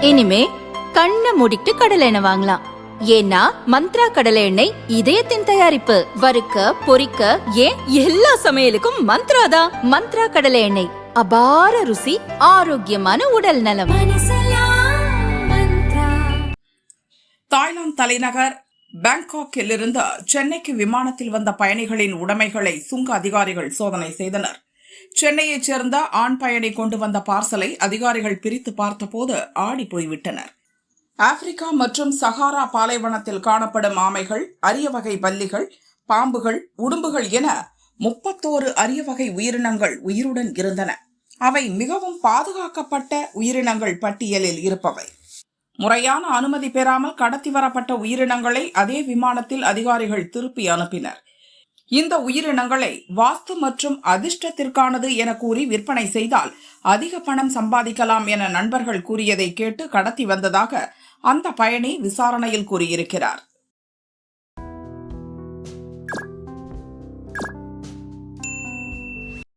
இனிமே கண்ணை மூடிட்டு கடலை எண்ணெய் வாங்கலாம். ஏன்னா மந்த்ரா கடலை எண்ணெய் இதயத்தின் தயாரிப்பு. வறுக்க பொரிக்க ஏன் எல்லா சமையலுக்கும் மந்த்ரா தான். மந்த்ரா கடலை எண்ணெய், அபார ருசி, ஆரோக்கியமான உடல் நலம். தாய்லாந்து தலைநகர் பாங்காக்கில் இருந்து சென்னைக்கு விமானத்தில் வந்த பயணிகளின் உடைமைகளை சுங்க அதிகாரிகள் சோதனை செய்தனர். சென்னையைச் சேர்ந்த ஆண் பயணி கொண்டு வந்த பார்சலை அதிகாரிகள் பிரித்து பார்த்தபோது ஆடி போய்விட்டனர். ஆப்பிரிக்கா மற்றும் சஹாரா பாலைவனத்தில் காணப்படும் ஆமைகள், அரிய வகை பல்லிகள், பாம்புகள், உடும்புகள் என 31 அரிய வகை உயிரினங்கள் உயிருடன் இருந்தன. அவை மிகவும் பாதுகாக்கப்பட்ட உயிரினங்கள் பட்டியலில் இருப்பவை. முறையான அனுமதி பெறாமல் கடத்தி வரப்பட்ட உயிரினங்களை அதே விமானத்தில் அதிகாரிகள் திருப்பி அனுப்பினர். இந்த உயிரினங்களை வாஸ்து மற்றும் அதிர்ஷ்டத்திற்கானது என கூறி விற்பனை செய்தால் அதிக பணம் சம்பாதிக்கலாம் என நண்பர்கள் கூறியதை கேட்டு கடத்தி வந்ததாக அந்த பயணி விசாரணையில் கூறியிருக்கிறார்.